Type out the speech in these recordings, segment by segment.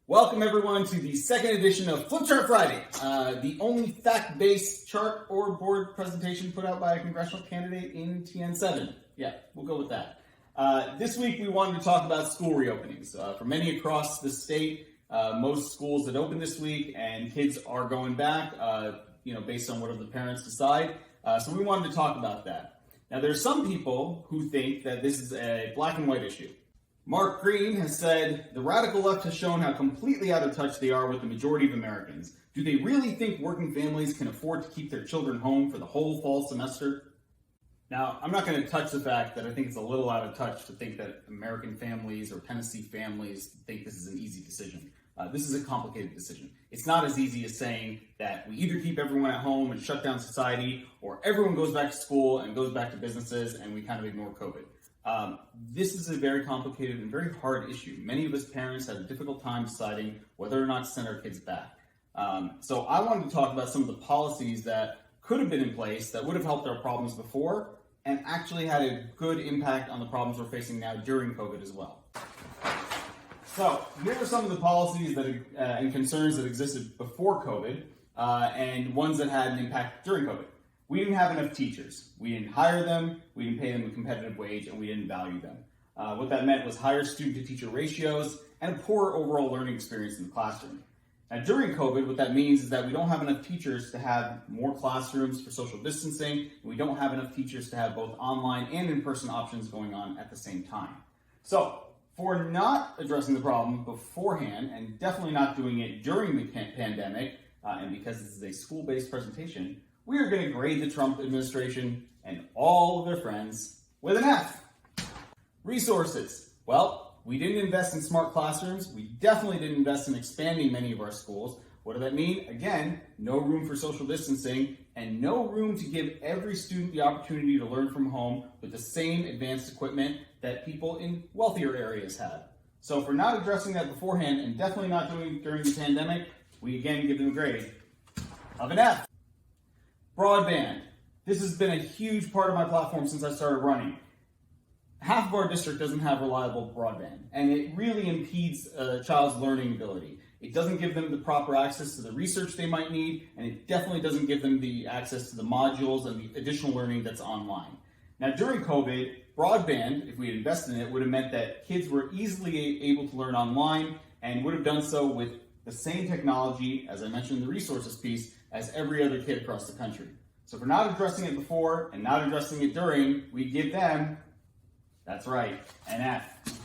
Welcome everyone to the second edition of Flip Chart Friday, the only fact-based chart or board presentation put out by a congressional candidate in TN7. Yeah, we'll go with that. This week we wanted to talk about school reopenings. For many across the state, most schools that open this week and kids are going back, based on whatever the parents decide. So we wanted to talk about that. Now there's some people who think that this is a black and white issue. Mark Green has said, the radical left has shown how completely out of touch they are with the majority of Americans. Do they really think working families can afford to keep their children home for the whole fall semester? Now, I'm not going to touch the fact that I think it's a little out of touch to think that American families or Tennessee families think this is an easy decision. This is a complicated decision. It's not as easy as saying that we either keep everyone at home and shut down society, or everyone goes back to school and goes back to businesses and we kind of ignore COVID. This is a very complicated and very hard issue. Many of us parents have a difficult time deciding whether or not to send our kids back. So I wanted to talk about some of the policies that could have been in place that would have helped our problems before and actually had a good impact on the problems we're facing now during COVID as well. So here are some of the policies that and concerns that existed before COVID and ones that had an impact during COVID. We didn't have enough teachers. We didn't hire them, we didn't pay them a competitive wage, and we didn't value them. What that meant was higher student-to-teacher ratios and a poor overall learning experience in the classroom. Now, during COVID, what that means is that we don't have enough teachers to have more classrooms for social distancing, and we don't have enough teachers to have both online and in-person options going on at the same time. So, for not addressing the problem beforehand, and definitely not doing it during the pandemic, and because this is a school-based presentation, we are going to grade the Trump administration and all of their friends with an F. Resources. Well, we didn't invest in smart classrooms. We definitely didn't invest in expanding many of our schools. What does that mean? Again, no room for social distancing and no room to give every student the opportunity to learn from home with the same advanced equipment that people in wealthier areas have. So for not addressing that beforehand and definitely not doing it during the pandemic, we again give them a grade of an F. Broadband. This has been a huge part of my platform since I started running. Half of our district doesn't have reliable broadband, and it really impedes a child's learning ability. It doesn't give them the proper access to the research they might need, and it definitely doesn't give them the access to the modules and the additional learning that's online. Now, during COVID, broadband, if we had invested in it, would have meant that kids were easily able to learn online and would have done so with the same technology, as I mentioned in the resources piece, as every other kid across the country. So for not addressing it before and not addressing it during, we give them, that's right, an F.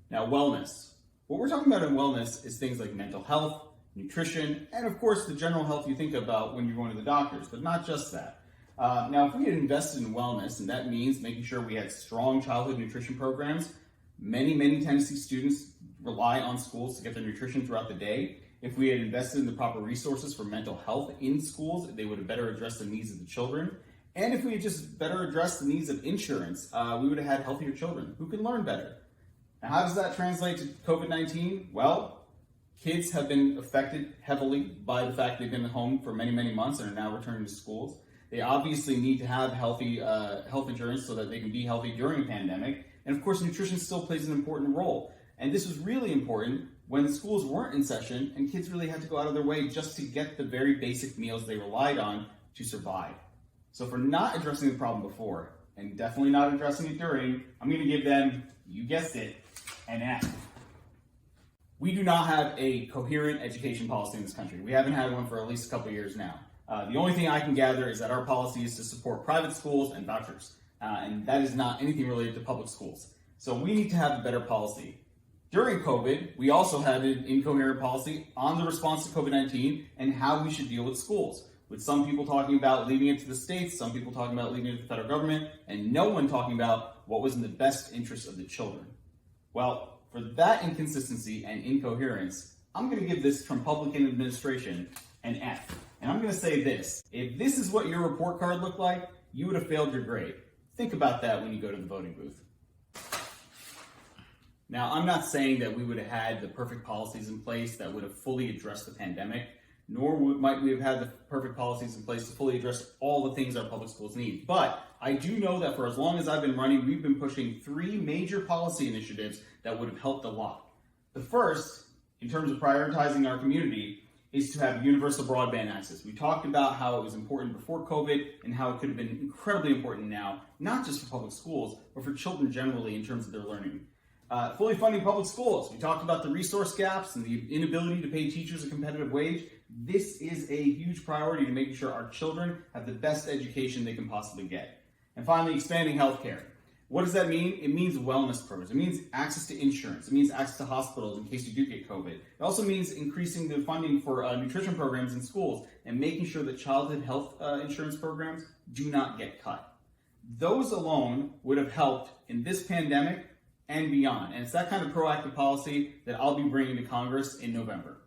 Now, wellness. What we're talking about in wellness is things like mental health, nutrition, and of course the general health you think about when you're going to the doctors, but not just that. Now, if we had invested in wellness, and that means making sure we had strong childhood nutrition programs, many Tennessee students rely on schools to get their nutrition throughout the day. If we had invested in the proper resources for mental health in schools, they would have better addressed the needs of the children. And if we had just better addressed the needs of insurance, we would have had healthier children who can learn better. Now, how does that translate to COVID-19? Well, kids have been affected heavily by the fact they've been at home for many months and are now returning to schools. They obviously need to have healthy health insurance so that they can be healthy during a pandemic. And of course, nutrition still plays an important role. And this was really important when the schools weren't in session and kids really had to go out of their way just to get the very basic meals they relied on to survive. So for not addressing the problem before, and definitely not addressing it during, I'm going to give them, you guessed it, an F. We do not have a coherent education policy in this country. We haven't had one for at least a couple of years now. The only thing I can gather is that our policy is to support private schools and vouchers, and that is not anything related to public schools. So we need to have a better policy. During COVID, we also had an incoherent policy on the response to COVID-19 and how we should deal with schools, with some people talking about leaving it to the states, some people talking about leaving it to the federal government, and no one talking about what was in the best interest of the children. Well, for that inconsistency and incoherence, I'm going to give this Trumpublican administration an F. And I'm going to say this, if this is what your report card looked like, you would have failed your grade. Think about that when you go to the voting booth. Now, I'm not saying that we would have had the perfect policies in place that would have fully addressed the pandemic, nor might we have had the perfect policies in place to fully address all the things our public schools need. But I do know that for as long as I've been running, we've been pushing 3 major policy initiatives that would have helped a lot. The first, in terms of prioritizing our community, is to have universal broadband access. We talked about how it was important before COVID and how it could have been incredibly important now, not just for public schools, but for children generally in terms of their learning. Fully funding public schools. We talked about the resource gaps and the inability to pay teachers a competitive wage. This is a huge priority to making sure our children have the best education they can possibly get. And finally, expanding healthcare. What does that mean? It means wellness programs. It means access to insurance. It means access to hospitals in case you do get COVID. It also means increasing the funding for nutrition programs in schools and making sure that childhood health insurance programs do not get cut. Those alone would have helped in this pandemic and beyond. And it's that kind of proactive policy that I'll be bringing to Congress in November.